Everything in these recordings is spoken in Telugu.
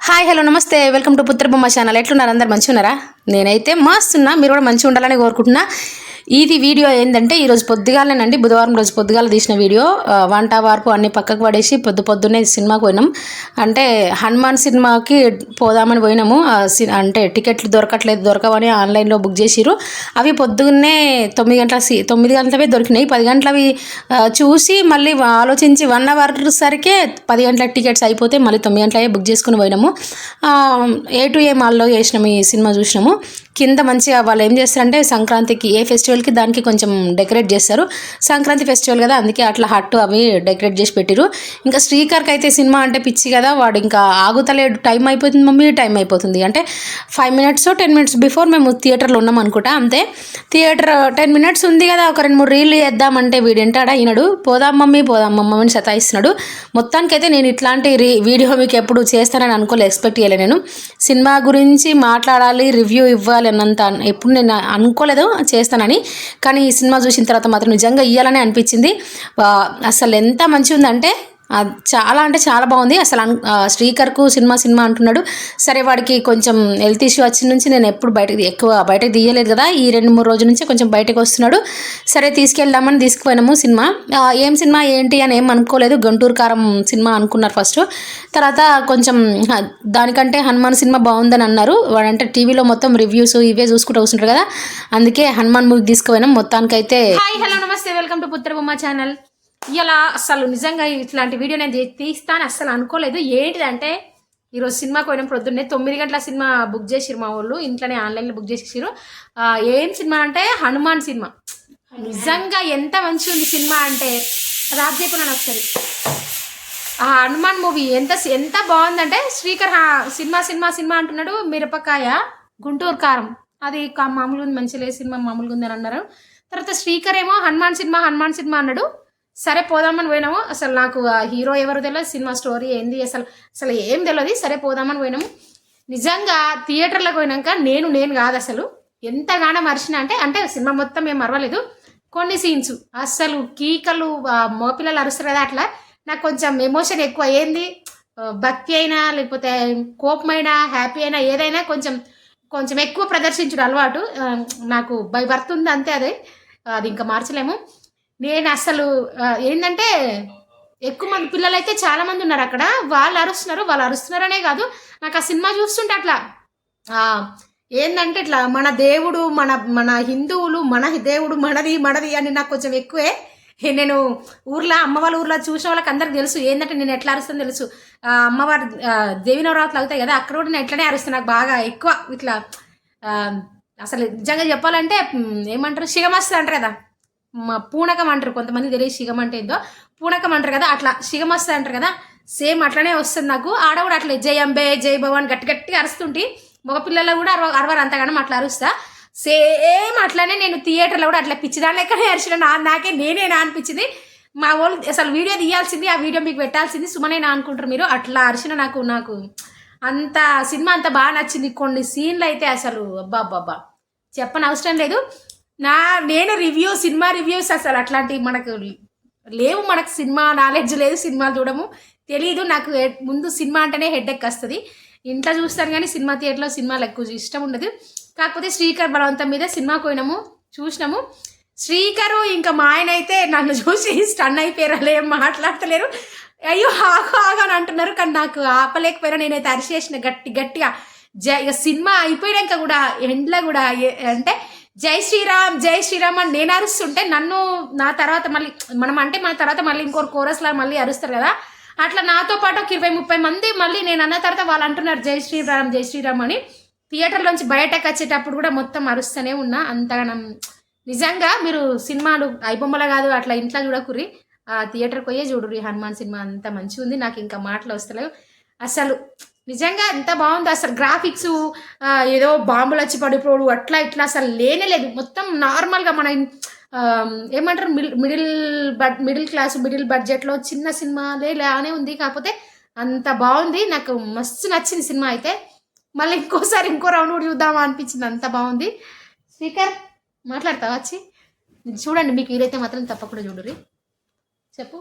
హాయ్ హలో నమస్తే వెల్కమ్ టు పుత్రబొమ్మ ఛానల్. ఎట్లున్నారు అందరు మంచిగా ఉన్నారా? నేనైతే మస్తున్నా, మీరు కూడా మంచిగా ఉండాలని కోరుకుంటున్నా. ఇది వీడియో ఏంటంటే ఈరోజు పొద్దుగాలేనండి, బుధవారం రోజు పొద్దుగాల తీసిన వీడియో. వంట వార్పు అన్ని పక్కకు పడేసి పొద్దున్నే సినిమాకి పోయినాం. అంటే హనుమాన్ సినిమాకి పోదామని పోయినాము. అంటే టికెట్లు దొరకవని ఆన్లైన్లో బుక్ చేసిరు. అవి పొద్దున్నే 9 గంటలవే దొరికినాయి. 10 గంటలవి చూసి మళ్ళీ ఆలోచించి 1 అవర్ సరికే 10 గంటల టికెట్స్ అయిపోతే మళ్ళీ 9 గంటలవే బుక్ చేసుకుని పోయినాము. A2A మాల్లో చేసినాము, ఈ సినిమా చూసినాము. కింద మంచిగా వాళ్ళు ఏం చేస్తారంటే సంక్రాంతికి ఏ ఫెస్టివల్కి దానికి కొంచెం డెకరేట్ చేస్తారు. సంక్రాంతి ఫెస్టివల్ కదా, అందుకే అట్లా హట్టు అవి డెకరేట్ చేసి పెట్టిరు. ఇంకా శ్రీకర్కి అయితే సినిమా అంటే పిచ్చి కదా, వాడు ఇంకా ఆగుతలేడు. టైం అయిపోతుంది మమ్మీ, టైం అయిపోతుంది అంటే 5 మినిట్స్ 10 మినిట్స్ బిఫోర్ మేము థియేటర్లో ఉన్నాం అనుకుంటా. అంతే, థియేటర్ 10 మినిట్స్ ఉంది కదా, ఒక 2-3 రీళ్ళు చేద్దామంటే వీడు ఎంటాడా ఈనడు. పోదాం మమ్మీ అని సతాయిస్తున్నాడు. మొత్తానికైతే నేను ఇట్లాంటి వీడియో మీకు ఎప్పుడు చేస్తానని అనుకోలేదు, ఎక్స్పెక్ట్ చేయలేదు. నేను సినిమా గురించి మాట్లాడాలి, రివ్యూ ఇవ్వాలి అన్నంత ఎప్పుడు నేను అనుకోలేదు చేస్తానని. కానీ ఈ సినిమా చూసిన తర్వాత మాత్రం నిజంగా ఇయ్యాలని అనిపించింది. అసలు ఎంత మంచిగా ఉందంటే చాలా అంటే చాలా బాగుంది. అసలు శ్రీకర్కు సినిమా అంటున్నాడు. సరే, వాడికి కొంచెం హెల్త్ ఇష్యూ వచ్చిన నుంచి నేను ఎప్పుడు బయటకు తీయలేదు కదా, ఈ 2-3 రోజుల నుంచి కొంచెం బయటకు వస్తున్నాడు. సరే తీసుకెళ్దామని తీసుకుపోయినాము. సినిమా ఏం సినిమా ఏంటి అని ఏం అనుకోలేదు. గుంటూరు కారం సినిమా అనుకున్నారు ఫస్ట్. తర్వాత కొంచెం దానికంటే హనుమాన్ సినిమా బాగుందని అన్నారు. వాడంటే టీవీలో మొత్తం రివ్యూస్ ఇవే చూసుకుంటూ వస్తుంటారు కదా, అందుకే హనుమాన్ మూవీ తీసుకుపోయినాం. మొత్తానికైతే హాయ్ హలో నమస్తే వెల్కమ్ టు పుత్రబొమ్మ ఛానల్. ఇలా అసలు నిజంగా ఇట్లాంటి వీడియో నేను తీస్తాను అస్సలు అనుకోలేదు. ఏంటిదంటే ఈరోజు సినిమాకి పోయిన పొద్దున్నే 9 గంటల సినిమా బుక్ చేసిరు మా వాళ్ళు, ఇంట్లోనే ఆన్లైన్లో బుక్ చేసేసారు. ఏం సినిమా అంటే హనుమాన్ సినిమా. నిజంగా ఎంత మంచిగా ఉంది సినిమా అంటే రాజు చెప్పినాను ఒకసారి. ఆ హనుమాన్ మూవీ ఎంత బాగుందంటే, శ్రీకర్ సినిమా అంటున్నాడు. మిరపకాయ గుంటూరు కారం అది మామూలుగా ఉంది, మంచిగా లేదు సినిమా, మామూలుగా ఉంది అని అన్నారు. తర్వాత శ్రీకర్ ఏమో హనుమాన్ సినిమా అన్నాడు. సరే పోదామని పోయినాము. అసలు నాకు ఆ హీరో ఎవరు తెలియదు, సినిమా స్టోరీ ఏంది అసలు ఏం తెలియదు. సరే పోదామని పోయినాము. నిజంగా థియేటర్లోకి పోయినాక నేను కాదు అసలు ఎంతగానో మరిచిన అంటే సినిమా మొత్తం ఏం మరవలేదు. కొన్ని సీన్స్ అసలు కీకలు మోపిల్లలు అరుస్తారు కదా, అట్లా నాకు కొంచెం ఎమోషన్ ఎక్కువ. ఏంది భక్తి అయినా లేకపోతే కోపమైనా హ్యాపీ అయినా ఏదైనా కొంచెం ఎక్కువ ప్రదర్శించడం అలవాటు నాకు. బై బర్త్ ఉంది అంతే, అది ఇంకా మార్చలేము. నేను అసలు ఏంటంటే ఎక్కువ మంది పిల్లలు అయితే చాలా మంది ఉన్నారు అక్కడ, వాళ్ళు అరుస్తున్నారనే కాదు, నాకు ఆ సినిమా చూస్తుంటే అట్లా ఏంటంటే ఇట్లా మన దేవుడు మన హిందువులు మన దేవుడు మనది అని నాకు కొంచెం ఎక్కువే. నేను అమ్మ వాళ్ళ ఊర్లో చూసిన వాళ్ళకి అందరికి తెలుసు ఏంటంటే నేను ఎట్లా అరుస్తాను తెలుసు. అమ్మవారి దేవి నవరాత్రులు అవుతాయి కదా, అక్కడ కూడా నేను ఎట్లనే అరుస్తాను. నాకు బాగా ఎక్కువ ఇట్లా అసలు నిజంగా చెప్పాలంటే ఏమంటారు, శిగమస్తు అంటారు కదా, పూనకం అంటారు కొంతమంది, తెలియదు శిగం అంటే ఏందో, పూనకం అంటారు కదా, అట్లా శిగమస్తు అంటారు కదా, సేమ్ అట్లనే వస్తుంది నాకు. ఆడ కూడా అట్లా జై అంబే జై భవాన్ గట్టిగా అరుస్తుంటే, మగపిల్లలు కూడా అరవరు అంతగానో అట్లా అరుస్తా. సేమ్ అట్లనే నేను థియేటర్లో కూడా అట్లా పిచ్చిదాని లెక్కనే అరిచిన. నాకే నేనేనా అనిపించింది. మా వాళ్ళు అసలు వీడియో తీయాల్సింది, ఆ వీడియో మీకు పెట్టాల్సింది సుమనేనా అనుకుంటారు మీరు. అట్లా అరిచిన నాకు అంత సినిమా అంత బాగా నచ్చింది. కొన్ని సీన్లు అయితే అసలు అబ్బా చెప్పని అవసరం లేదు. నేను సినిమా రివ్యూస్ అసలు అట్లాంటివి మనకు లేవు. మనకు సినిమా నాలెడ్జ్ లేదు, సినిమాలు చూడము తెలీదు. నాకు ముందు సినిమా అంటేనే హెడ్ఎక్ వస్తుంది. ఇంట్లో చూస్తాను కానీ సినిమా థియేటర్లో సినిమాలు ఎక్కువ ఇష్టం ఉండదు. కాకపోతే శ్రీకర్ బలవంతం మీద సినిమాకి పోయినాము, చూసినాము. శ్రీకరు ఇంకా మా ఆయన అయితే నన్ను చూసి స్టన్ అయిపోయారు, అలా ఏం మాట్లాడతలేరు. అయ్యో ఆగా అని అంటున్నారు, కానీ నాకు ఆపలేకపోయినా. నేనైతే అరిచేసిన గట్టిగా. ఇక సినిమా అయిపోయాక కూడా ఎండ్లో కూడా అంటే జై శ్రీరామ్ అని నేను అరుస్తుంటే, నా తర్వాత మళ్ళీ మన తర్వాత మళ్ళీ ఇంకోరు కోరస్లా మళ్ళీ అరుస్తారు కదా, అట్లా నాతో పాటు ఒక 20-30 మంది మళ్ళీ నేను అన్న తర్వాత వాళ్ళు అంటున్నారు జై శ్రీరామ్ అని. థియేటర్లోంచి బయటకు వచ్చేటప్పుడు కూడా మొత్తం అరుస్తూనే ఉన్నా. అంతగా నిజంగా మీరు సినిమాలు ఐబొమ్మల కాదు అట్లా ఇంట్లో చూడకుర్రి, థియేటర్కి పోయే చూడుర్రి. హనుమాన్ సినిమా అంత మంచిగా ఉంది. నాకు ఇంకా మాటలు వస్తలేవు అసలు. నిజంగా ఎంత బాగుంది అసలు. గ్రాఫిక్స్ ఏదో బాంబులు వచ్చి పడిపోడు అట్లా ఇట్లా అసలు లేనేలేదు. మొత్తం నార్మల్గా మన ఏమంటారు మిడిల్ క్లాస్ మిడిల్ బడ్జెట్లో చిన్న సినిమా లానే ఉంది. కాకపోతే అంత బాగుంది, నాకు మస్తు నచ్చింది సినిమా అయితే. మళ్ళీ ఇంకోసారి ఇంకో రౌండ్ కూడా చూద్దామా అనిపించింది, అంత బాగుంది. స్పీకర్ మాట్లాడతావా వచ్చి చూడండి, మీకు వీలైతే మాత్రం తప్పకుండా చూడుర్రి. చెప్పు,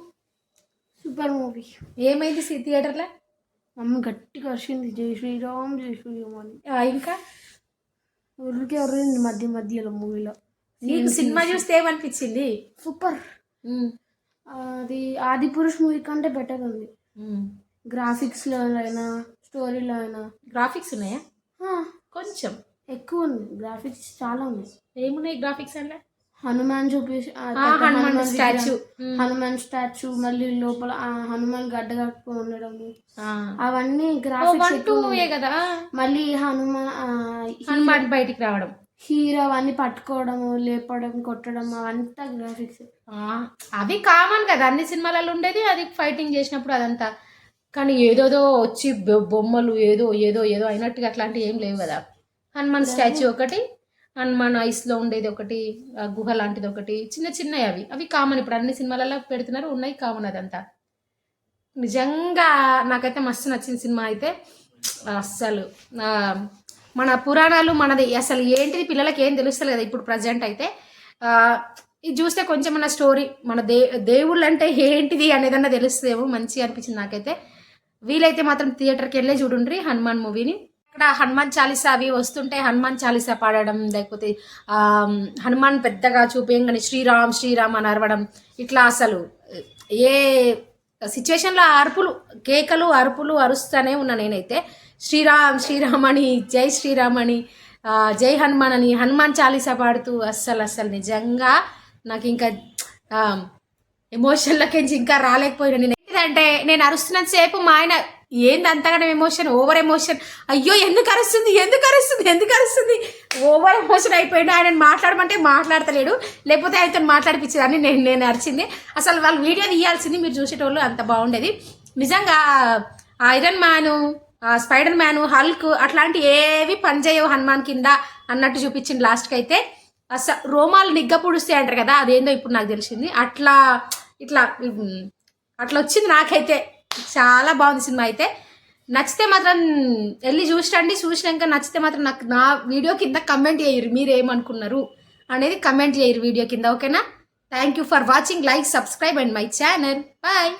సూపర్ మూవీ. ఏమైంది థియేటర్లో? మమ్మీ గట్టిగా అరిచింది జై శ్రీరామ్ అని. ఇంకా ఊరికి అరింది మధ్య మధ్యలో మూవీలో. నీకు సినిమా చూస్తే ఏమనిపించింది? సూపర్. అది ఆదిపురుష్ మూవీ కంటే బెటర్ ఉంది. గ్రాఫిక్స్లో అయినా స్టోరీలో అయినా. గ్రాఫిక్స్ ఉన్నాయా? కొంచెం ఎక్కువ ఉంది. గ్రాఫిక్స్ చాలా ఉన్నాయి. ఏమున్నాయి గ్రాఫిక్స్ అంటే? హనుమాన్ చూపించి హనుమాన్ స్టాచ్యూ, మళ్ళీ లోపల హనుమాన్ గడ్డ కట్టుకొని ఉండడం, అవన్నీ గ్రాఫిక్స్ కదా. మళ్ళీ హనుమాన్ బయటికి రావడం, హీరో అవన్నీ పట్టుకోవడం, లేపడం, కొట్టడం, అవంతా గ్రాఫిక్స్. అవి కామన్ కదా అన్ని సినిమాలలో ఉండేది. అది ఫైటింగ్ చేసినప్పుడు అదంతా. కానీ ఏదోదో వచ్చి బొమ్మలు ఏదో ఏదో ఏదో అయినట్టుగా అట్లాంటివి ఏం లేవు కదా. హనుమాన్ స్టాచ్యూ ఒకటి, హనుమాన్ ఐస్లో ఉండేది ఒకటి, గుహ లాంటిది ఒకటి, చిన్న చిన్నవి అవి కామన్. ఇప్పుడు అన్ని సినిమాలలో పెడుతున్నారు, ఉన్నాయి కామన్. అదంతా నిజంగా నాకైతే మస్తు నచ్చింది సినిమా అయితే. అస్సలు మన పురాణాలు మనది అసలు ఏంటిది పిల్లలకి ఏం తెలుస్తుంది కదా ఇప్పుడు ప్రజెంట్ అయితే. ఇది చూస్తే కొంచెం మన స్టోరీ మన దేవుళ్ళు అంటే ఏంటిది అనేదన్నా తెలుస్తుందేమో. మంచిగా అనిపించింది నాకైతే. వీలైతే మాత్రం థియేటర్కి వెళ్ళే చూడండి హనుమాన్ మూవీని. ఇక్కడ హనుమాన్ చాలీసా అవి వస్తుంటే హనుమాన్ చాలీసా పాడడం, లేకపోతే హనుమాన్ పెద్దగా చూపేయంగానే శ్రీరామ్ శ్రీరామ్ అని అరవడం, ఇట్లా అసలు ఏ సిచ్యువేషన్లో అరుపులు, కేకలు, అరుపులు అరుస్తూనే ఉన్నా నేనైతే. శ్రీరామ్ శ్రీరామ్ అని, జై శ్రీరామ్ అని, జై హనుమాన్ అని హనుమాన్ చాలీసా పాడుతూ అస్సలు నిజంగా నాకు ఇంకా ఎమోషన్లకించి ఇంకా రాలేకపోయినా. నేను ఏంటంటే నేను అరుస్తున్నంత సేపు మా ఆయన ఏంది అంతగానో ఎమోషన్, ఓవర్ ఎమోషన్, అయ్యో ఎందుకు అరుస్తుంది ఓవర్ ఎమోషన్ అయిపోయింది. ఆయన మాట్లాడమంటే మాట్లాడతలేడు, లేకపోతే ఆయనతో మాట్లాడిపించేదాన్ని. నేను అరిచింది. అసలు వాళ్ళు వీడియో తీయాల్సింది, మీరు చూసేటోళ్ళు అంత బాగుండేది నిజంగా. Iron man, spider man, Hulk అట్లాంటి ఏవి పనిచేయవు హనుమాన్ కింద అన్నట్టు చూపించింది లాస్ట్కి అయితే. అసలు రోమాలు నిగ్గ పుడుస్తాయి అంటారు కదా, అదేందో ఇప్పుడు నాకు తెలిసింది. అట్లా వచ్చింది నాకైతే. చాలా బాగుంది సినిమా అయితే. నచ్చితే మాత్రం వెళ్ళి చూసండి. చూసినాక నచ్చితే మాత్రం నాకు నా వీడియో కింద కమెంట్ చేయరు, మీరు ఏమనుకున్నారు అనేది కమెంట్ చేయరు వీడియో కింద, ఓకేనా? Thank you for watching. Like, subscribe and my channel. Bye.